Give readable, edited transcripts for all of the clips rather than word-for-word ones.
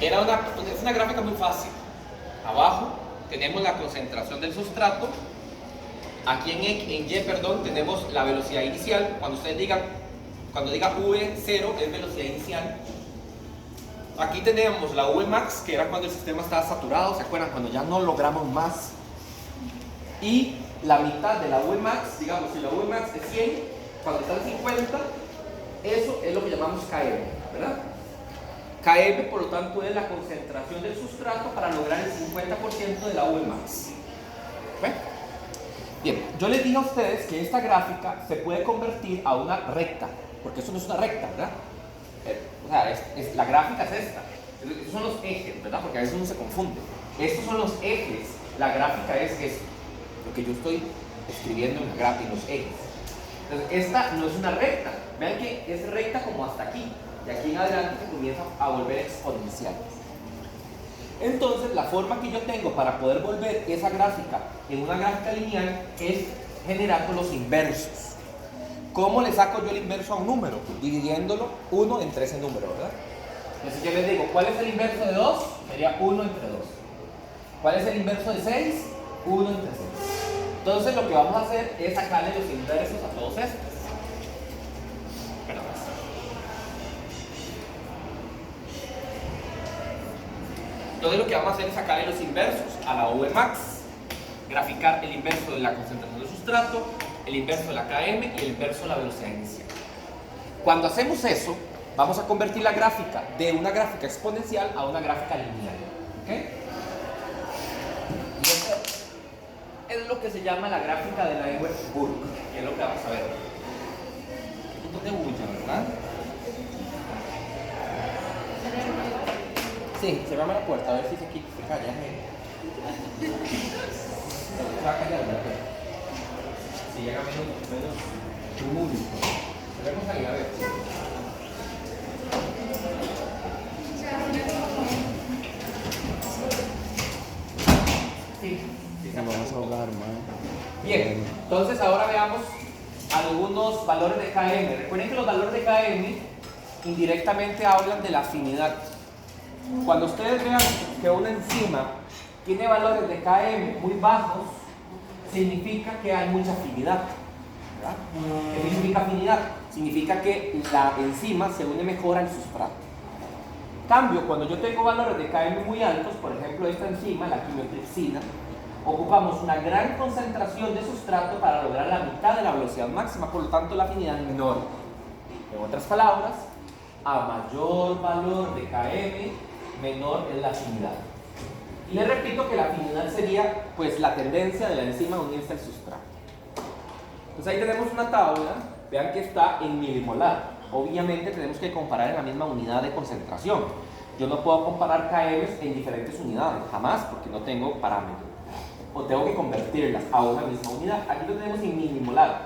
Es una gráfica muy fácil. Abajo tenemos la concentración del sustrato. Aquí en Y, perdón, tenemos la velocidad inicial. Cuando diga V0 es velocidad inicial. Aquí tenemos la Vmax, que era cuando el sistema estaba saturado, ¿se acuerdan? Cuando ya no logramos más. Y la mitad de la Vmax, digamos, si la Vmax es 100, cuando está en 50, eso es lo que llamamos Km, ¿verdad? Km, por lo tanto, es la concentración del sustrato para lograr el 50% de la Vmax. ¿Ven? Bien, yo les dije a ustedes que esta gráfica se puede convertir a una recta, porque eso no es una recta, ¿verdad? O sea, la gráfica es esta. Estos son los ejes, ¿verdad? Porque a veces uno se confunde. Estos son los ejes. La gráfica es esto, lo que yo estoy escribiendo en la gráfica, en los ejes. Entonces, esta no es una recta. Vean que es recta como hasta aquí. Y aquí en adelante se comienza a volver exponencial. Entonces, la forma que yo tengo para poder volver esa gráfica en una gráfica lineal es generando los inversos. ¿Cómo le saco yo el inverso a un número? Dividiéndolo 1 entre ese número, ¿verdad? Entonces yo les digo, ¿cuál es el inverso de 2? Sería 1 entre 2. ¿Cuál es el inverso de 6? 1 entre 6. Entonces lo que vamos a hacer es sacarle los inversos a todos estos. Entonces lo que vamos a hacer es sacarle los inversos a la Vmax, graficar el inverso de la concentración del sustrato, el inverso de la Km y el inverso de la velocidad inicial. Cuando hacemos eso, vamos a convertir la gráfica de una gráfica exponencial a una gráfica lineal. ¿Okay? Y eso es lo que se llama la gráfica de Lineweaver-Burk, que es lo que vamos a ver. Un poquito de bulla, ¿verdad? Sí, cerrame la puerta, a ver si se calla. Se va a callar, ¿verdad? Si llega menos tumulto. Vemos ahí, a ver. Sí, Vamos a hablar, man. Bien, entonces ahora veamos algunos valores de Km. Recuerden que los valores de Km indirectamente hablan de la afinidad. Cuando ustedes vean que una enzima tiene valores de Km muy bajos, significa que hay mucha afinidad. ¿Verdad? ¿Qué significa afinidad? Significa que la enzima se une mejor al sustrato. En cambio, cuando yo tengo valores de Km muy altos, por ejemplo esta enzima, la quimiotripsina, ocupamos una gran concentración de sustrato para lograr la mitad de la velocidad máxima, por lo tanto la afinidad es menor. En otras palabras, a mayor valor de Km, menor es la afinidad. Y les repito que la afinidad sería pues la tendencia de la enzima a unirse al sustrato. Entonces ahí tenemos una tabla, vean que está en milimolar. Obviamente tenemos que comparar en la misma unidad de concentración. Yo no puedo comparar KMs en diferentes unidades, jamás, porque no tengo parámetros. O tengo que convertirlas a una misma unidad. Aquí lo tenemos en milimolar.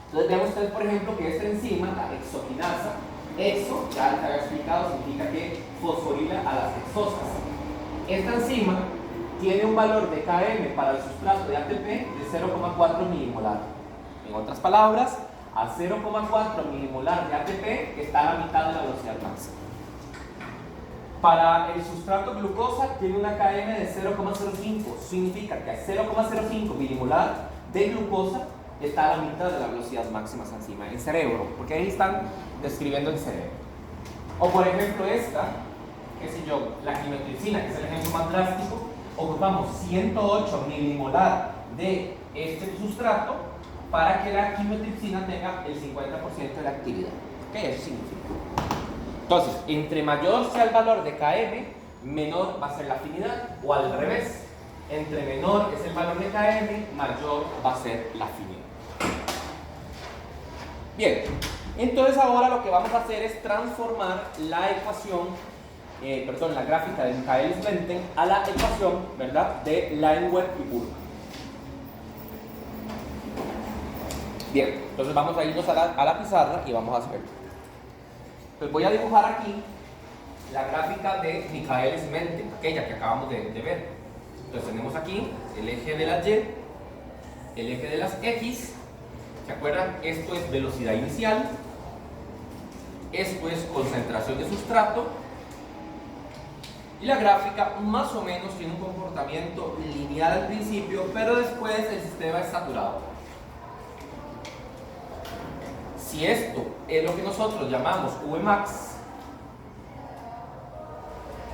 Entonces vean ustedes, por ejemplo, que esta enzima, la hexoquinasa, exo, ya les había explicado, significa que fosforila a las hexosas. Esta enzima tiene un valor de Km para el sustrato de ATP de 0,4 milimolar. En otras palabras, a 0,4 milimolar de ATP está la mitad de la velocidad máxima. Para el sustrato glucosa tiene una Km de 0,05. Significa que a 0,05 milimolar de glucosa está a la mitad de la velocidad máxima esa enzima, en cerebro, porque ahí están describiendo el cerebro. O por ejemplo esta, qué sé yo, la quimiotripsina, que es el ejemplo más drástico, ocupamos 108 milimolar de este sustrato para que la quimiotripsina tenga el 50% de la actividad. ¿Qué eso significa? Entonces, entre mayor sea el valor de Km, menor va a ser la afinidad, o al revés, entre menor es el valor de Km, mayor va a ser la afinidad. Bien, entonces ahora lo que vamos a hacer es transformar la ecuación, la gráfica de Michaelis-Menten a la ecuación, ¿verdad?, de Lineweaver y Burk. Bien, entonces vamos a irnos a la pizarra y vamos a hacerlo. Pues voy a dibujar aquí la gráfica de Michaelis-Menten, aquella que acabamos de ver. Entonces tenemos aquí el eje de la Y, el eje de las X. ¿Se acuerdan? Esto es velocidad inicial, esto es concentración de sustrato, Y la gráfica más o menos tiene un comportamiento lineal al principio, pero después el sistema es saturado. Si esto es lo que nosotros llamamos Vmax,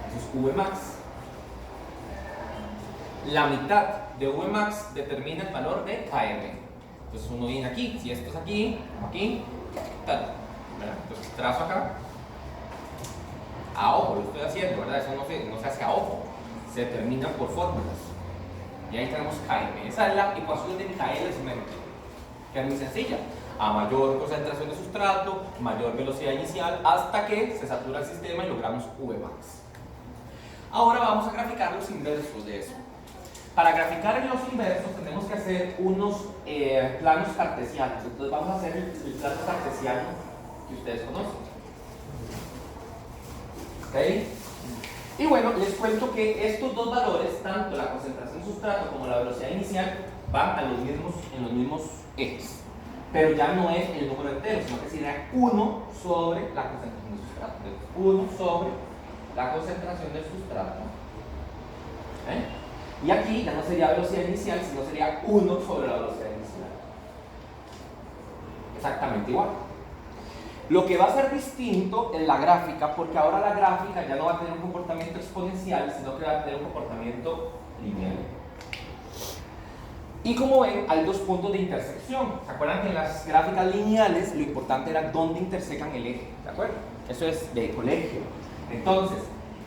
eso es Vmax, la mitad de Vmax determina el valor de Km. Entonces uno viene aquí, si esto es aquí, tal, ¿verdad? Entonces trazo acá, a ojo lo estoy haciendo, ¿verdad? Eso no se hace a ojo, se determina por fórmulas. Y ahí tenemos Km. Esa es la ecuación de Michaelis Menten, que es muy sencilla. A mayor concentración de sustrato, mayor velocidad inicial, hasta que se satura el sistema y logramos Vmax. Ahora vamos a graficar los inversos de eso. Para graficar en los inversos tenemos que hacer unos planos cartesianos. Entonces vamos a hacer el plano cartesiano que ustedes conocen. ¿Ok? Y bueno, les cuento que estos dos valores, tanto la concentración de sustrato como la velocidad inicial, van en los mismos ejes. Pero ya no es el número entero, sino que sería 1 sobre la concentración del sustrato. 1 sobre la concentración del sustrato. Y aquí ya no sería velocidad inicial, sino sería 1 sobre la velocidad inicial. Exactamente igual. Lo que va a ser distinto en la gráfica, porque ahora la gráfica ya no va a tener un comportamiento exponencial, sino que va a tener un comportamiento lineal. Y como ven, hay dos puntos de intersección. ¿Se acuerdan que en las gráficas lineales lo importante era dónde intersecan el eje? ¿De acuerdo? Eso es de colegio. Entonces,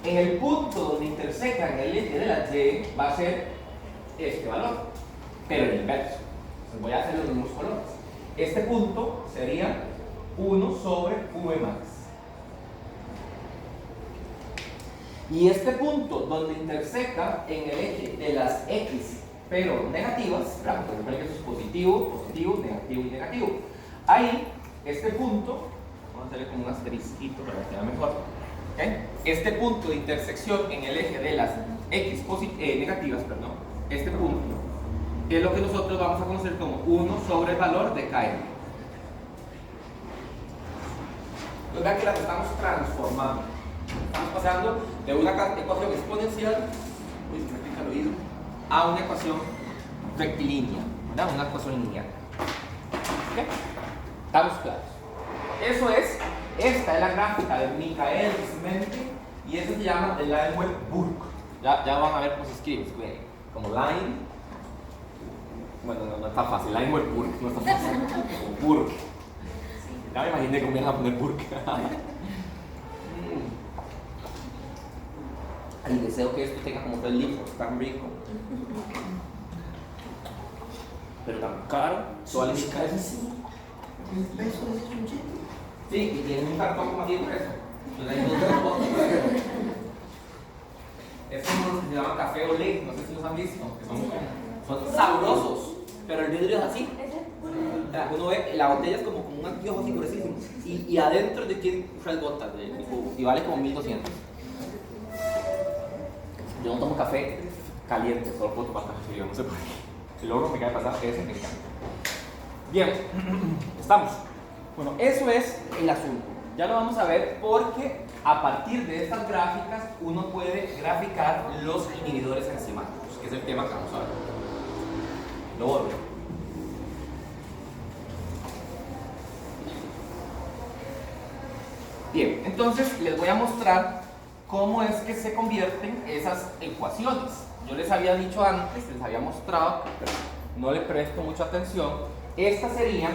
en el punto donde intersecan el eje de la Y va a ser este valor, pero el inverso. Entonces voy a hacer los mismos colores. Este punto sería 1 sobre Vmax. Y este punto donde interseca en el eje de las X pero negativas, claro, porque eso es positivo, positivo, negativo y negativo. Ahí, este punto, vamos a hacerle como un asterisquito para que quede mejor. ¿Okay? Este punto de intersección en el eje de las X negativas, perdón, este punto, es lo que nosotros vamos a conocer como 1 sobre el valor de Km. Entonces vean que las estamos transformando. Estamos pasando de una ecuación exponencial, uy, se me pica el oído, a una ecuación rectilínea, ¿verdad? Una ecuación lineal. ¿Okay? ¿Estamos claros? Eso es, esta es la gráfica de Michaelis-Menten y eso se llama el Line-Burke. Ya van a ver cómo se escribe, como line. Bueno, no está fácil, Line-Burke, no está fácil. Burke. Ya me imaginé cómo iban a poner Burke. Ay, deseo que esto tenga como 3 litros, tan rico. Pero tan caro. Toda la carísimo. El peso de ese chunchito. Sí, y tiene un cartón como así por eso. Estos son los que se llaman café olé, no sé si los han visto, que son sabrosos, pero el vidrio es así. Uno ve, la botella es como un anteojo así gruesísimo y adentro tiene 3 gotas y vale como 1200. Yo no tomo café caliente, solo puedo tomar café frío, no sé por qué. El oro me cae pasado, ese me encanta. Bien, estamos. Bueno, eso es el asunto. Ya lo vamos a ver porque a partir de estas gráficas uno puede graficar los inhibidores enzimáticos, que es el tema que vamos a ver. Lo borro. Bien, entonces les voy a mostrar cómo es que se convierten esas ecuaciones. Yo les había dicho antes, les había mostrado, pero no le presto mucha atención. Esta sería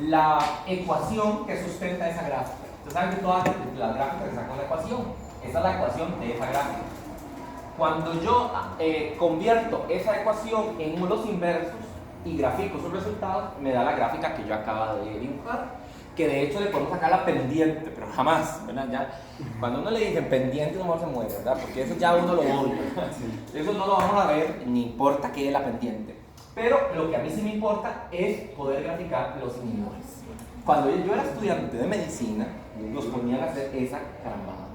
la ecuación que sustenta esa gráfica. Ustedes saben que todas las gráficas sacan una ecuación. Esta es la ecuación de esa gráfica. Cuando yo convierto esa ecuación en los inversos y grafico sus resultados, me da la gráfica que yo acabo de dibujar. Que de hecho le podemos sacar la pendiente, pero jamás, ¿verdad? Ya, cuando uno le dicen pendiente, uno se muere, ¿verdad? Porque eso ya uno lo odia. Eso no lo vamos a ver, ni importa qué es la pendiente. Pero lo que a mí sí me importa es poder graficar los inhibidores. Cuando yo era estudiante de medicina, nos ponían a hacer esa carambada.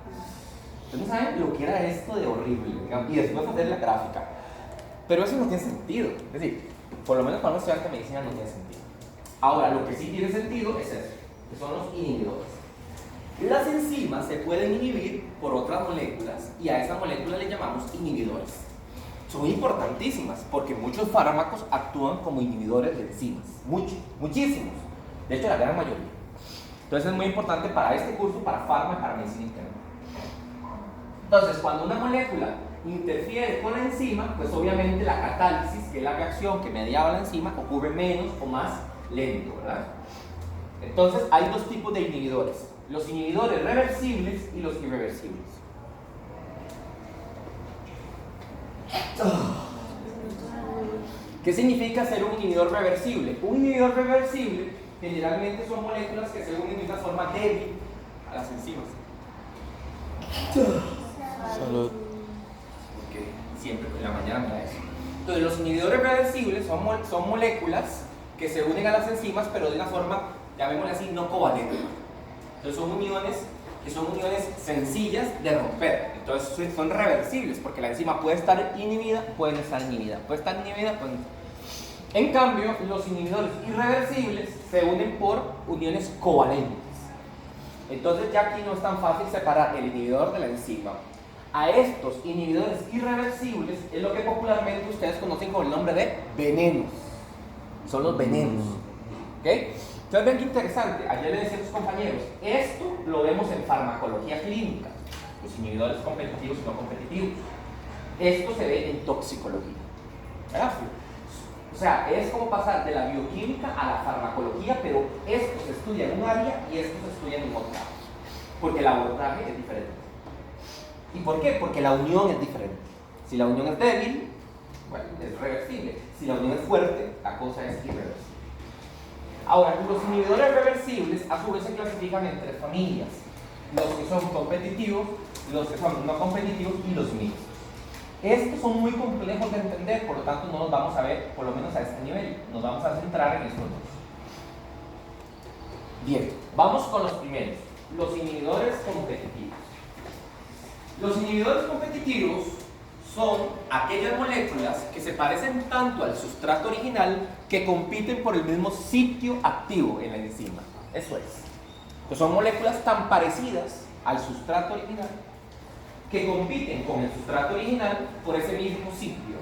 Ustedes no saben lo que era esto de horrible, digamos, y después hacer la gráfica. Pero eso no tiene sentido. Es decir, por lo menos para un estudiante de medicina no tiene sentido. Ahora, lo que sí tiene sentido es eso, que son los inhibidores. Las enzimas se pueden inhibir por otras moléculas y a esas moléculas le llamamos inhibidores. Son importantísimas porque muchos fármacos actúan como inhibidores de enzimas. Muchísimos. De hecho, la gran mayoría. Entonces es muy importante para este curso, para farma y para medicina interna. Entonces, cuando una molécula interfiere con la enzima, pues obviamente la catálisis, que es la reacción que mediaba la enzima, ocurre menos o más lento, ¿verdad? Entonces, hay dos tipos de inhibidores: los inhibidores reversibles y los irreversibles. ¿Qué significa ser un inhibidor reversible? Un inhibidor reversible generalmente son moléculas que se unen de una forma débil a las enzimas. Salud. Porque siempre en la mañana me da eso. Entonces, los inhibidores reversibles son moléculas que se unen a las enzimas, pero de una forma, llamémosle así, no covalente. Entonces, son uniones que son uniones sencillas de romper. Entonces, son reversibles, porque la enzima puede estar inhibida, puede no estar inhibida. Puede estar inhibida, puede no estar. En cambio, los inhibidores irreversibles se unen por uniones covalentes. Entonces, ya aquí no es tan fácil separar el inhibidor de la enzima. A estos inhibidores irreversibles es lo que popularmente ustedes conocen con el nombre de venenos. Son los venenos. ¿Ok? Entonces ven qué interesante. Ayer le decía a sus compañeros, esto lo vemos en farmacología clínica, los inhibidores competitivos y no competitivos. Esto se ve en toxicología, ¿verdad? O sea, es como pasar de la bioquímica a la farmacología, pero esto se estudia en un área y esto se estudia en otra, porque el abordaje es diferente. ¿Y por qué? Porque la unión es diferente. Si la unión es débil, bueno, es reversible. Si la unión es fuerte, la cosa es irreversible. Ahora, los inhibidores reversibles a su vez se clasifican en tres familias: los que son competitivos, los que son no competitivos y los mixtos. Estos son muy complejos de entender, por lo tanto no los vamos a ver, por lo menos a este nivel. Nos vamos a centrar en estos dos. Bien, vamos con los primeros, los inhibidores competitivos. Los inhibidores competitivos son aquellas moléculas que se parecen tanto al sustrato original que compiten por el mismo sitio activo en la enzima. Eso es. Pues son moléculas tan parecidas al sustrato original que compiten con el sustrato original por ese mismo sitio.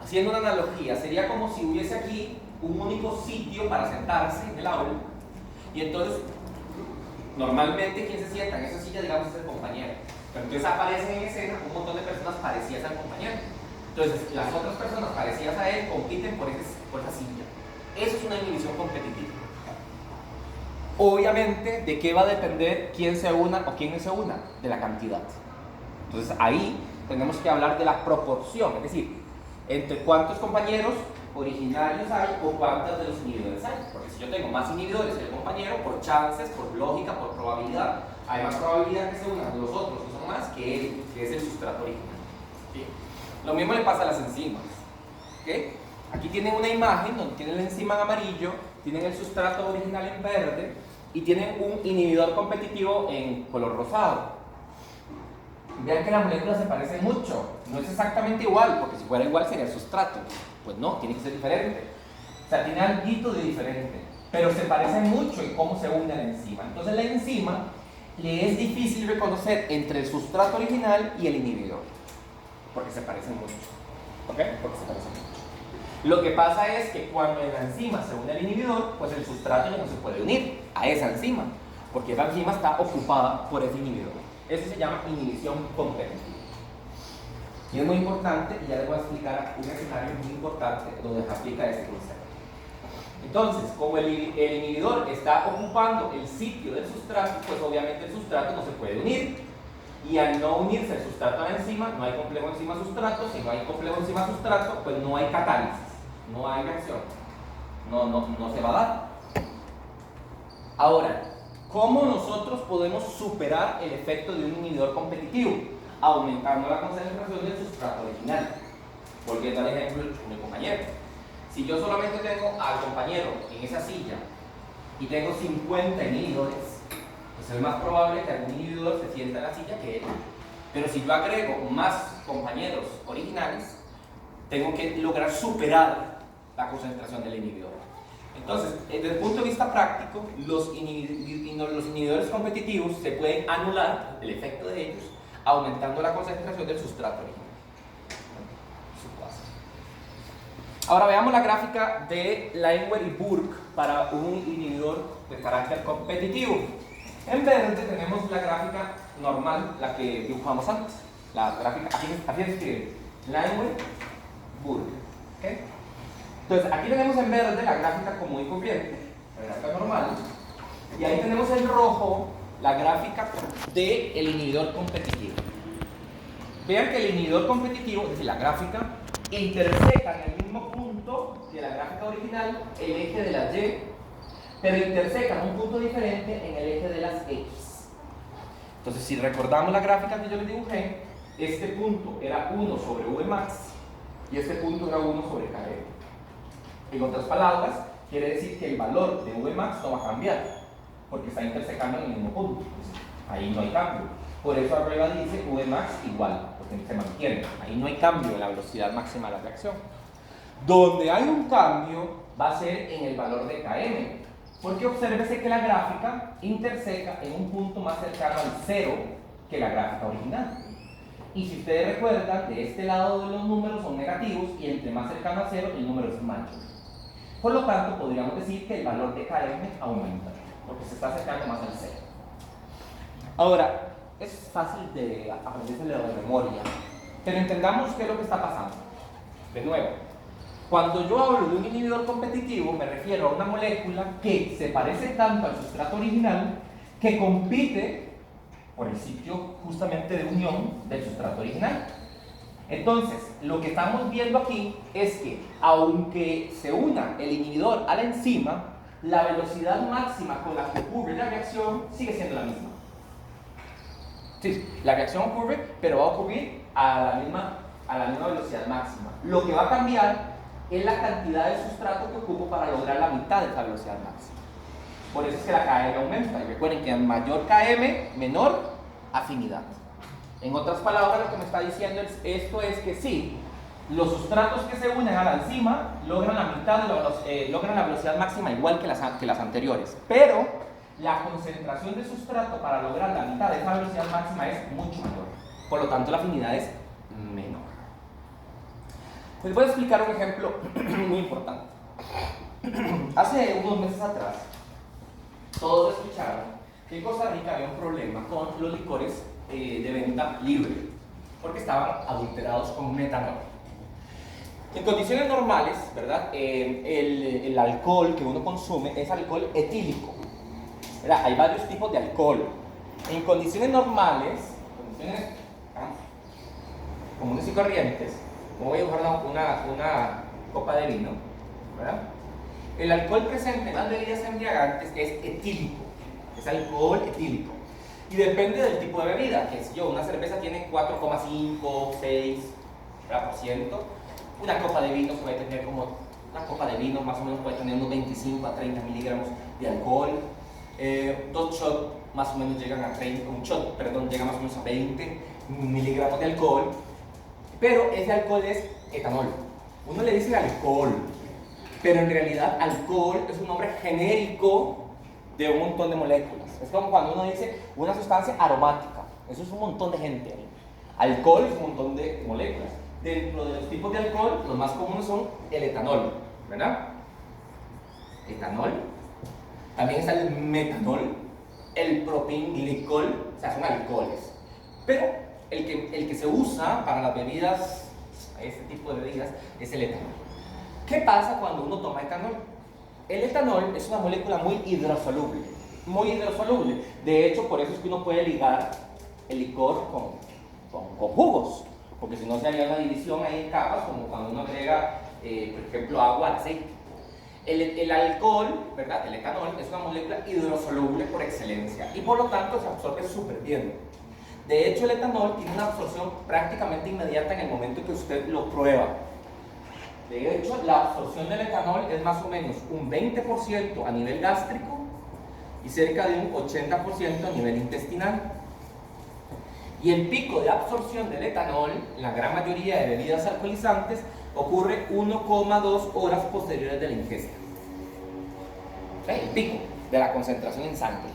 Haciendo una analogía, sería como si hubiese aquí un único sitio para sentarse en el aula y entonces normalmente quien se sienta en esa silla, digamos, es el compañero. Pero entonces aparecen en escena un montón de personas parecidas al compañero. Entonces, las otras personas parecidas a él compiten por esa silla. Eso es una inhibición competitiva. Obviamente, ¿de qué va a depender quién se una o quién no se una? De la cantidad. Entonces, ahí tenemos que hablar de la proporción, es decir, entre cuántos compañeros originarios hay o cuántos de los inhibidores hay. Porque si yo tengo más inhibidores que el compañero, por chances, por lógica, por probabilidad, hay más probabilidad que se unan los otros que son más que él, que es el sustrato original. ¿Sí? Lo mismo le pasa a las enzimas. ¿Okay? Aquí tienen una imagen donde tienen la enzima en amarillo, tienen el sustrato original en verde y tienen un inhibidor competitivo en color rosado. Vean que las moléculas se parecen mucho. No es exactamente igual, porque si fuera igual sería el sustrato. Pues no, tiene que ser diferente. O sea, tiene algo de diferente, pero se parecen mucho en cómo se une la enzima. Entonces la enzima le es difícil reconocer entre el sustrato original y el inhibidor, porque se parecen mucho. ¿Ok? Porque se parecen mucho. Lo que pasa es que cuando en la enzima se une al inhibidor, pues el sustrato ya no se puede unir a esa enzima, porque esa enzima está ocupada por ese inhibidor. Eso se llama inhibición competitiva. Y es muy importante, y ya les voy a explicar un escenario muy importante donde se aplica este concepto. Entonces, como el inhibidor está ocupando el sitio del sustrato, pues obviamente el sustrato no se puede unir. Y al no unirse el sustrato a la enzima, no hay complejo enzima-sustrato. Si no hay complejo enzima-sustrato, pues no hay catálisis, no hay reacción. No se va a dar. Ahora, ¿cómo nosotros podemos superar el efecto de un inhibidor competitivo? Aumentando la concentración del sustrato original. Volviendo al ejemplo de mi compañero. Si yo solamente tengo al compañero en esa silla y tengo 50 inhibidores, pues es más probable que algún inhibidor se sienta en la silla que él. Pero si yo agrego más compañeros originales, tengo que lograr superar la concentración del inhibidor. Entonces, desde el punto de vista práctico, los inhibidores competitivos se pueden anular, el efecto de ellos, aumentando la concentración del sustrato original. Ahora veamos la gráfica de Langmuir y Burke para un inhibidor de carácter competitivo. En verde tenemos la gráfica normal, la que dibujamos antes. La gráfica, así se escribe, Langmuir, Burke. ¿Okay? Entonces, aquí tenemos en verde la gráfica común y corriente, la gráfica normal, y ahí tenemos en rojo la gráfica del inhibidor competitivo. Vean que el inhibidor competitivo, es decir, la gráfica, interseca en el mismo punto de la gráfica original el eje de las Y, pero interseca en un punto diferente en el eje de las X. Entonces, si recordamos la gráfica que yo les dibujé, este punto era 1 sobre V max y este punto era 1 sobre KM. En otras palabras, quiere decir que el valor de V max no va a cambiar, porque está intersecando en el mismo punto. Ahí no hay cambio. Por eso arriba dice V max igual, porque se mantiene. Ahí no hay cambio en la velocidad máxima de la reacción. Donde hay un cambio va a ser en el valor de Km, porque obsérvese que la gráfica interseca en un punto más cercano al 0 que la gráfica original. Y si ustedes recuerdan, de este lado de los números son negativos y entre más cercano a 0 el número es mayor. Por lo tanto, podríamos decir que el valor de Km aumenta, porque se está acercando más al 0. Ahora, es fácil de aprendérselo de memoria, pero entendamos qué es lo que está pasando. De nuevo, cuando yo hablo de un inhibidor competitivo, me refiero a una molécula que se parece tanto al sustrato original que compite por el sitio justamente de unión del sustrato original. Entonces, lo que estamos viendo aquí es que, aunque se una el inhibidor a la enzima, la velocidad máxima con la que ocurre la reacción sigue siendo la misma. Sí, la reacción ocurre, pero va a ocurrir a la misma velocidad máxima. Lo que va a cambiar es la cantidad de sustrato que ocupo para lograr la mitad de esa velocidad máxima. Por eso es que la Km aumenta. Y recuerden que a mayor Km, menor afinidad. En otras palabras, lo que me está diciendo esto es que sí, los sustratos que se unen a la enzima logran la mitad logran la velocidad máxima igual que las anteriores, pero la concentración de sustrato para lograr la mitad de esa velocidad máxima es mucho mayor. Por lo tanto, la afinidad es menor. Les voy a explicar un ejemplo muy importante. Hace unos meses atrás, todos escucharon que en Costa Rica había un problema con los licores de venta libre, porque estaban adulterados con metanol. En condiciones normales, ¿verdad? El alcohol que uno consume es alcohol etílico, ¿verdad? Hay varios tipos de alcohol. En condiciones normales, condiciones comunes y corrientes, como voy a dibujar una copa de vino, ¿verdad? El alcohol presente en las bebidas embriagantes es etílico, es alcohol etílico. Y depende del tipo de bebida, que es una cerveza tiene 4,5, 6%, una copa de vino puede tener una copa de vino más o menos puede tener unos 25 a 30 miligramos de alcohol, 2 shots más o menos llegan a 30, un shot, perdón, llega más o menos a 20 miligramos de alcohol, pero ese alcohol es etanol. Uno le dice alcohol, pero en realidad alcohol es un nombre genérico de un montón de moléculas. Es como cuando uno dice una sustancia aromática, eso es un montón de gente ahí. Alcohol es un montón de moléculas. Dentro de los tipos de alcohol, los más comunes son el etanol, ¿verdad? Etanol. También está el metanol, el propinglicol, o sea, son alcoholes. Pero el que se usa para las bebidas, este tipo de bebidas, es el etanol. ¿Qué pasa cuando uno toma etanol? El etanol es una molécula muy hidrosoluble. Muy hidrosoluble. De hecho, por eso es que uno puede ligar el licor con jugos, porque si no se haría una división ahí en capas, como cuando uno agrega, por ejemplo, agua al aceite. El alcohol, ¿verdad? El etanol es una molécula hidrosoluble por excelencia y por lo tanto se absorbe súper bien. De hecho, el etanol tiene una absorción prácticamente inmediata en el momento que usted lo prueba. De hecho, la absorción del etanol es más o menos un 20% a nivel gástrico y cerca de un 80% a nivel intestinal. Y el pico de absorción del etanol, en la gran mayoría de bebidas alcoholizantes, ocurre 1,2 horas posteriores de la ingesta. el pico de la concentración en sangre.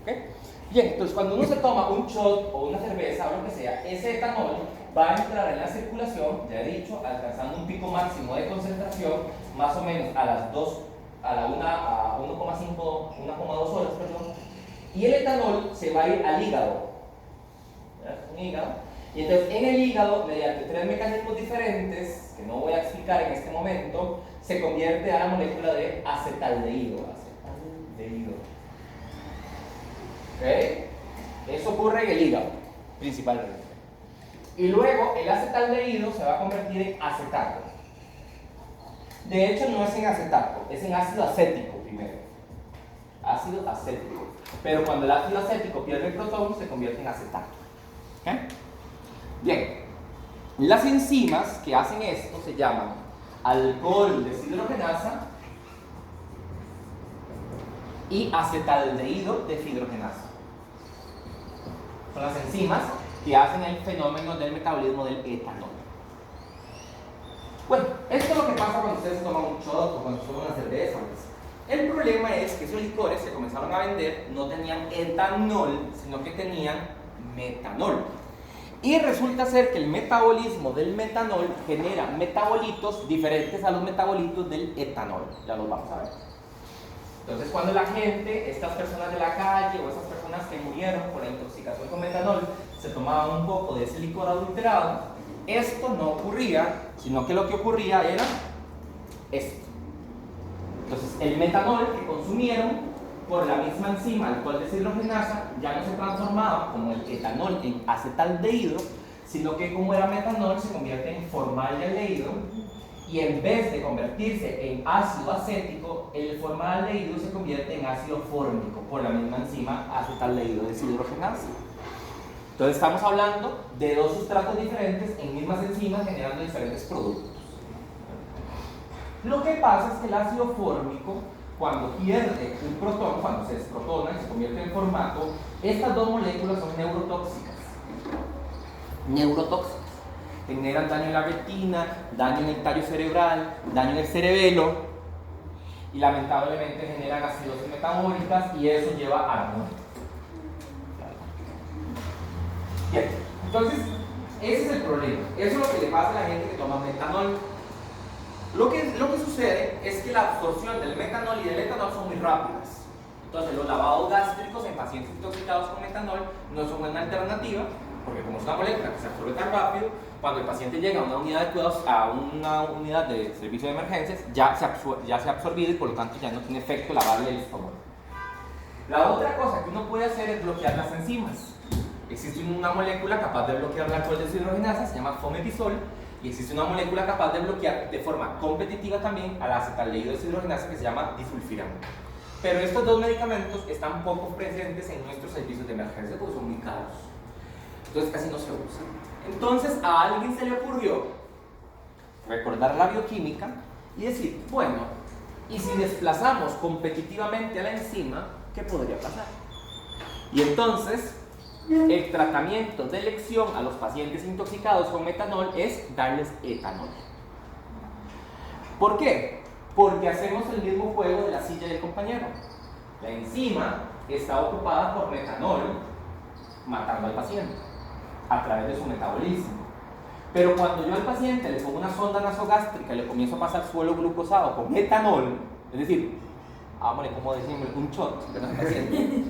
¿Okay? Bien, entonces cuando uno se toma un shot o una cerveza o lo que sea, ese etanol va a entrar en la circulación, ya he dicho, alcanzando un pico máximo de concentración más o menos a las 2, a la 1, a 1,5, 1,2 horas, perdón, y el etanol se va a ir al hígado. Un hígado. Y entonces en el hígado, mediante 3 mecanismos diferentes, que no voy a explicar en este momento, se convierte a la molécula de acetaldehído. Acetaldehído. ¿Ok? Eso ocurre en el hígado, principalmente. Y luego el acetaldehído se va a convertir en acetato. De hecho, no es en acetato, es en ácido acético primero. Ácido acético. Pero cuando el ácido acético pierde el protón, se convierte en acetato. ¿Ok? Bien, las enzimas que hacen esto se llaman alcohol deshidrogenasa y acetaldehído deshidrogenasa. Son las enzimas que hacen el fenómeno del metabolismo del etanol. Bueno, esto es lo que pasa cuando ustedes toman un shot o cuando toman una cerveza. El problema es que esos licores se comenzaron a vender, no tenían etanol, sino que tenían metanol. Y resulta ser que el metabolismo del metanol genera metabolitos diferentes a los metabolitos del etanol. Ya los vamos a ver. Entonces, cuando la gente, estas personas de la calle o esas personas que murieron por la intoxicación con metanol, se tomaban un poco de ese licor adulterado, esto no ocurría, sino que lo que ocurría era esto. Entonces, el metanol que consumieron por la misma enzima, alcohol deshidrogenasa, ya no se transformaba como el etanol en acetaldehído, sino que como era metanol se convierte en formaldehído, y en vez de convertirse en ácido acético, el formaldehído se convierte en ácido fórmico por la misma enzima acetaldehído deshidrogenasa. Entonces estamos hablando de dos sustratos diferentes en mismas enzimas generando diferentes productos. Lo que pasa es que el ácido fórmico, cuando pierde un protón, cuando se desprotona y se convierte en formato, estas dos moléculas son neurotóxicas. Neurotóxicas. Generan daño en la retina, daño en el tallo cerebral, daño en el cerebelo y lamentablemente generan acidosis metabólicas y eso lleva a la muerte. Bien, entonces ese es el problema. Eso es lo que le pasa a la gente que toma metanol. Lo que sucede es que la absorción del metanol y del etanol son muy rápidas. Entonces los lavados gástricos en pacientes intoxicados con metanol no son una alternativa, porque como es una molécula que se absorbe tan rápido, cuando el paciente llega a una unidad de cuidados, a una unidad de servicio de emergencias, ya se ha absorbido y por lo tanto ya no tiene efecto lavarle el estómago. La otra cosa que uno puede hacer es bloquear las enzimas. Existe una molécula capaz de bloquear la alcohol deshidrogenasa, se llama fometisol, y existe una molécula capaz de bloquear de forma competitiva también a la acetaldehído deshidrogenasa que se llama disulfiram. Pero estos dos medicamentos están poco presentes en nuestros servicios de emergencia porque son muy caros. Entonces casi no se usan. Entonces a alguien se le ocurrió recordar la bioquímica y decir, bueno, y si desplazamos competitivamente a la enzima, ¿qué podría pasar? Y entonces el tratamiento de elección a los pacientes intoxicados con metanol es darles etanol. ¿Por qué? Porque hacemos el mismo juego de la silla del compañero. La enzima está ocupada por metanol, matando al paciente a través de su metabolismo. Pero cuando yo al paciente le pongo una sonda nasogástrica y le comienzo a pasar suelo glucosado con etanol, es decir, vámonos, como decimos, un shot de nuestro paciente.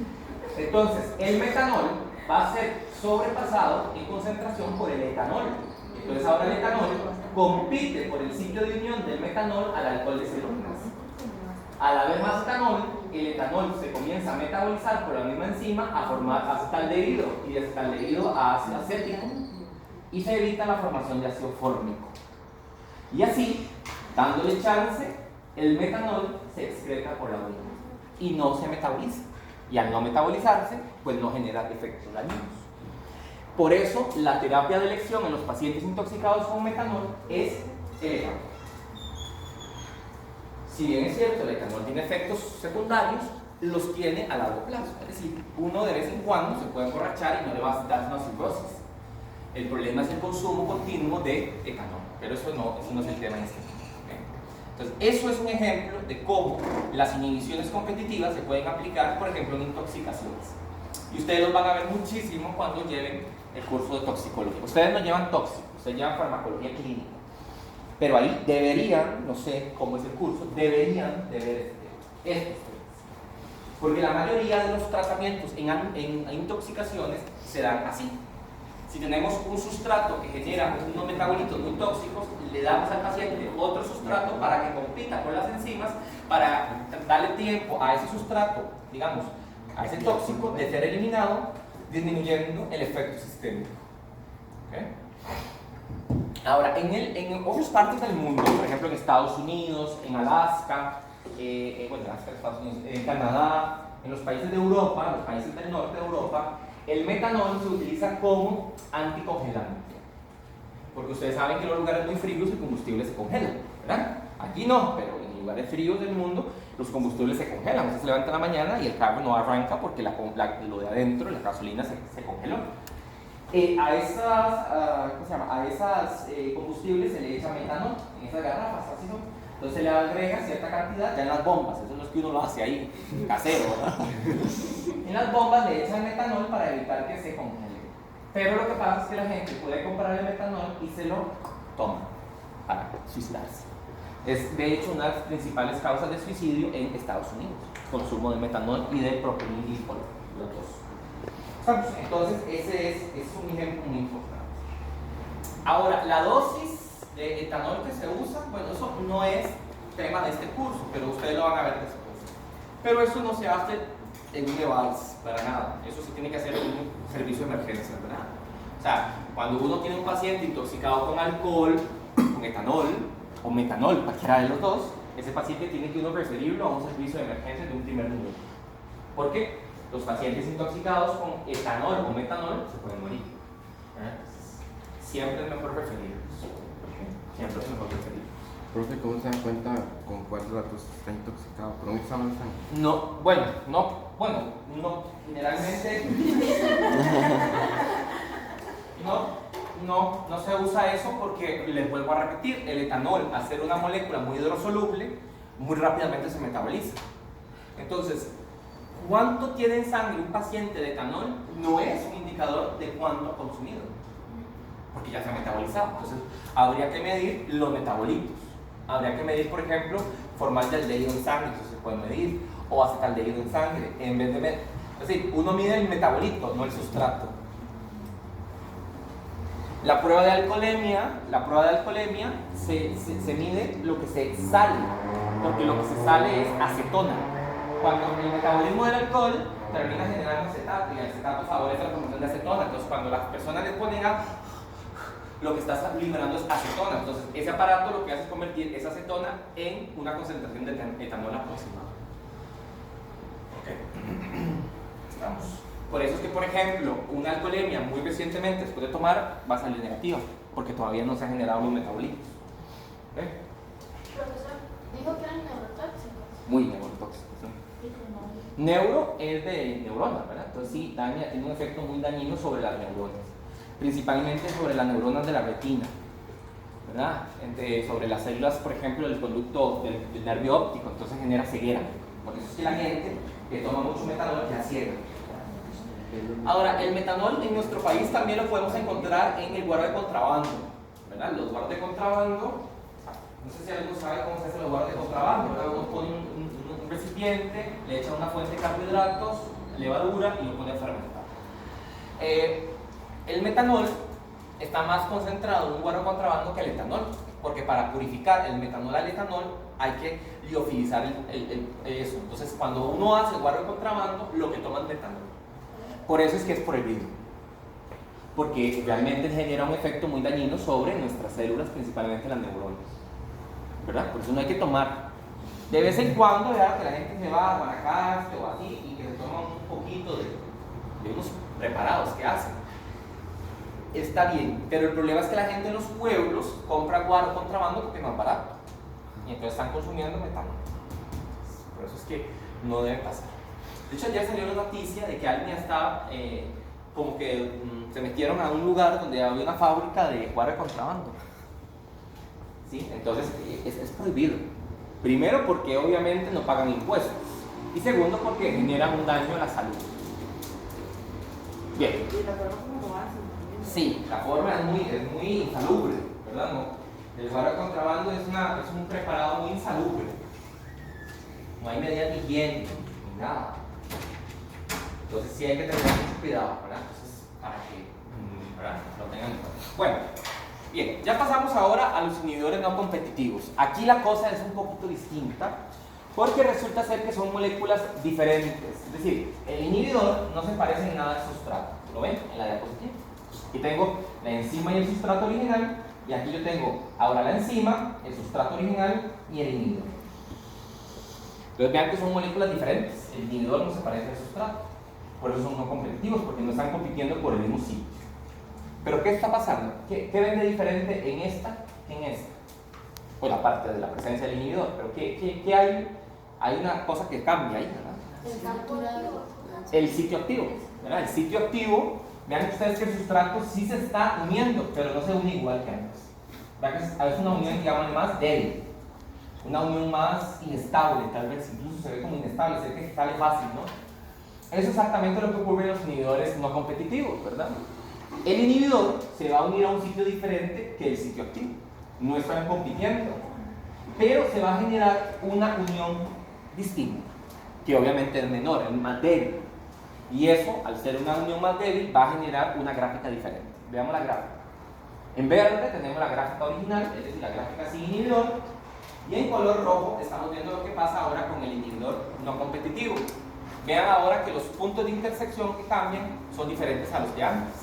Entonces, el metanol va a ser sobrepasado en concentración por el etanol. Entonces ahora el etanol compite por el sitio de unión del metanol al alcohol deshidrogenasa. Al haber más etanol, el etanol se comienza a metabolizar por la misma enzima a formar acetaldehído y de acetaldehído a ácido acético y se evita la formación de ácido fórmico. Y así, dándole chance, el metanol se excreta por la orina y no se metaboliza. Y al no metabolizarse, pues no genera efectos dañinos. Por eso, la terapia de elección en los pacientes intoxicados con metanol es el etanol. Si bien es cierto, el etanol tiene efectos secundarios, los tiene a largo plazo. Es decir, uno de vez en cuando se puede emborrachar y no le va a dar una cirrosis. El problema es el consumo continuo de etanol, pero eso no es el tema en este momento. Entonces, eso es un ejemplo de cómo las inhibiciones competitivas se pueden aplicar, por ejemplo, en intoxicaciones. Y ustedes los van a ver muchísimo cuando lleven el curso de toxicología. Ustedes no llevan tóxico, ustedes llevan farmacología clínica. Pero ahí deberían, no sé cómo es el curso, deberían de ver estos temas. Porque la mayoría de los tratamientos en intoxicaciones se dan así. Si tenemos un sustrato que genera unos metabolitos muy tóxicos, le damos al paciente otro sustrato para que compita con las enzimas, para darle tiempo a ese sustrato, digamos, a ese tóxico de ser eliminado, disminuyendo el efecto sistémico. ¿Okay? Ahora, en otras partes del mundo, por ejemplo en Estados Unidos, en Alaska, en Canadá, en los países de Europa, los países del norte de Europa, el metanol se utiliza como anticongelante. Porque ustedes saben que en los lugares muy fríos el combustible se congela, ¿verdad? Aquí no, pero en lugares fríos del mundo los combustibles se congelan. Usted se levanta en la mañana y el carro no arranca porque lo de adentro, la gasolina, se congeló. A esas combustibles se le echa metanol en esas garrafas, así son. Entonces se le agrega cierta cantidad ya en las bombas, eso no es que uno lo hace ahí, casero, ¿verdad? En las bombas le echan metanol para evitar que se congele. Pero lo que pasa es que la gente puede comprar el metanol y se lo toma para suicidarse. Es de hecho una de las principales causas de suicidio en Estados Unidos, consumo de metanol y de propilenglicol, los dos. Entonces ese es un ejemplo muy importante. Ahora, la dosis de etanol que se usa, bueno, eso no es tema de este curso, pero ustedes lo van a ver después. Pero eso no se hace en un device, para nada. Eso se tiene que hacer en un servicio de emergencia, ¿verdad? O sea, cuando uno tiene un paciente intoxicado con alcohol, con etanol, o metanol, cualquiera de los dos, ese paciente tiene que uno referirlo a un servicio de emergencia de un primer nivel. ¿Por qué? Los pacientes intoxicados con etanol o metanol se pueden morir. Siempre es mejor referirlos. Siempre es mejor referirlos. Profe, ¿cómo se dan cuenta con cuál de los dos está intoxicado? ¿Por un examen de sangre? No, generalmente no se usa eso porque, les vuelvo a repetir, el etanol, al ser una molécula muy hidrosoluble, muy rápidamente se metaboliza. Entonces, cuánto tiene en sangre un paciente de etanol no es un indicador de cuánto ha consumido, porque ya se ha metabolizado. Entonces, habría que medir los metabolitos. Habría que medir, por ejemplo, formaldehído en sangre, eso se puede medir, o acetaldehído en sangre, en vez de medir. Es decir, uno mide el metabolito, no el sustrato. La prueba de alcoholemia se mide lo que se sale, porque lo que se sale es acetona. Cuando el metabolismo del alcohol termina generando acetato, y el acetato favorece la formación de acetona. Entonces, cuando las personas le ponen lo que está liberando es acetona. Entonces, ese aparato lo que hace es convertir esa acetona en una concentración de etanol aproximada. Estamos. Por eso es que, por ejemplo, una alcoholemia muy recientemente después de tomar va a salir negativa, porque todavía no se han generado los metabolitos. Profesor, dijo que eran neurotóxicos. Muy neurotóxicos. ¿Sí? Neuro es de neuronas, ¿verdad? Entonces sí, tiene un efecto muy dañino sobre las neuronas, principalmente sobre las neuronas de la retina, ¿verdad? Sobre las células, por ejemplo, del conducto del nervio óptico, entonces genera ceguera. Por eso es que la gente que toma mucho metanol ya ciega. Ahora, el metanol en nuestro país también lo podemos encontrar en el guaro de contrabando, ¿verdad? Los guaros de contrabando, no sé si alguien sabe cómo se hace los guaros de contrabando, ¿verdad? Uno pone un recipiente, le echa una fuente de carbohidratos, levadura y lo pone a fermentar. El metanol está más concentrado en un guaro de contrabando que el etanol, porque para purificar el metanol al etanol hay que liofilizar eso. Entonces, cuando uno hace el guaro de contrabando, lo que toma es metanol. Por eso es que es prohibido, porque realmente genera un efecto muy dañino sobre nuestras células, principalmente las neuronas, ¿verdad? Por eso no hay que tomar. De vez en cuando, ya que la gente se va a Guanacaste o así y que se toma un poquito de unos preparados que hacen, está bien, pero el problema es que la gente en los pueblos compra guaro contrabando porque es más barato y entonces están consumiendo metanol. Por eso es que no debe pasar. De hecho, ayer salió una noticia de que alguien estaba como que se metieron a un lugar donde había una fábrica de guaro de contrabando. ¿Sí? Entonces es prohibido. Primero, porque obviamente no pagan impuestos. Y segundo, porque generan un daño a la salud. Bien. Y la forma como lo hacen también. Sí, la forma es muy insalubre, ¿verdad? No, el usuario de contrabando es un preparado muy insalubre. No hay medidas de higiene, ni nada. Entonces sí hay que tener mucho cuidado, ¿verdad? Entonces, para que ¿verdad? Lo tengan en cuenta. Bueno, bien, ya pasamos ahora a los inhibidores no competitivos. Aquí la cosa es un poquito distinta, porque resulta ser que son moléculas diferentes. Es decir, el inhibidor no se parece en nada al sustrato. ¿Lo ven en la diapositiva? Aquí tengo la enzima y el sustrato original, y aquí yo tengo ahora la enzima, el sustrato original y el inhibidor. Entonces vean que son moléculas diferentes. El inhibidor no se parece al sustrato. Por eso son no competitivos, porque no están compitiendo por el mismo sitio. Pero ¿qué está pasando? ¿Qué ven de diferente en esta que en esta? Pues la parte de la presencia del inhibidor, pero ¿qué hay? Hay una cosa que cambia ahí, ¿verdad? El campo activo. El sitio activo, ¿verdad? El sitio activo, vean ustedes que el sustrato sí se está uniendo, pero no se une igual que antes. Vean que es una unión, digamos, más débil, una unión más inestable, tal vez incluso se ve como inestable, se ve que sale fácil, ¿no? Eso es exactamente lo que ocurre en los inhibidores no competitivos, ¿verdad? El inhibidor se va a unir a un sitio diferente que el sitio activo. No están compitiendo, pero se va a generar una unión distinta, que obviamente es menor, es más débil. Y eso, al ser una unión más débil, va a generar una gráfica diferente. Veamos la gráfica. En verde tenemos la gráfica original, es decir, la gráfica sin inhibidor, y en color rojo estamos viendo lo que pasa ahora con el inhibidor no competitivo. Vean ahora que los puntos de intersección que cambian son diferentes a los de antes.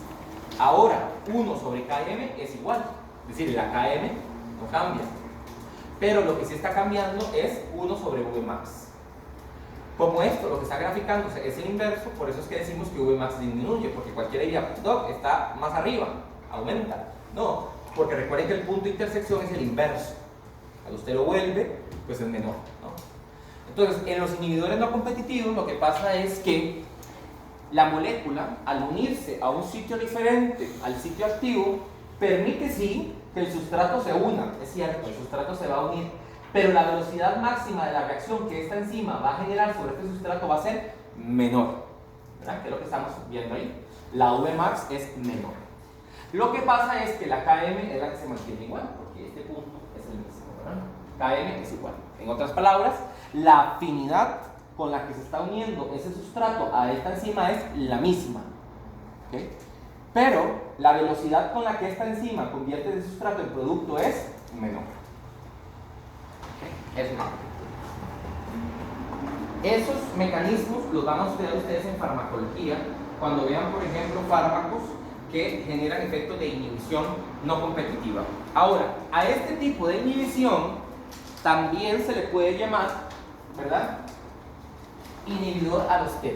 Ahora, 1 sobre Km es igual, es decir, la Km no cambia. Pero lo que sí está cambiando es 1 sobre Vmax. Como esto, lo que está graficándose es el inverso, por eso es que decimos que Vmax disminuye, porque cualquiera diría, Doc, está más arriba, aumenta. No, porque recuerden que el punto de intersección es el inverso. Cuando usted lo vuelve, pues es menor, ¿no? Entonces, en los inhibidores no competitivos, lo que pasa es que la molécula, al unirse a un sitio diferente al sitio activo, permite sí que el sustrato se una. Es cierto, el sustrato se va a unir, pero la velocidad máxima de la reacción que esta enzima va a generar sobre este sustrato va a ser menor, ¿verdad? Que es lo que estamos viendo ahí. La Vmax es menor. Lo que pasa es que la Km es la que se mantiene igual, porque este punto es el mismo, ¿verdad? Km es igual. En otras palabras, la afinidad con la que se está uniendo ese sustrato a esta enzima es la misma, ¿okay? Pero la velocidad con la que esta enzima convierte ese sustrato en producto es menor. ¿Okay? Es menor. Esos mecanismos los van a estudiar ustedes en farmacología cuando vean, por ejemplo, fármacos que generan efectos de inhibición no competitiva. Ahora, a este tipo de inhibición también se le puede llamar, ¿verdad?, inhibidor alostérico.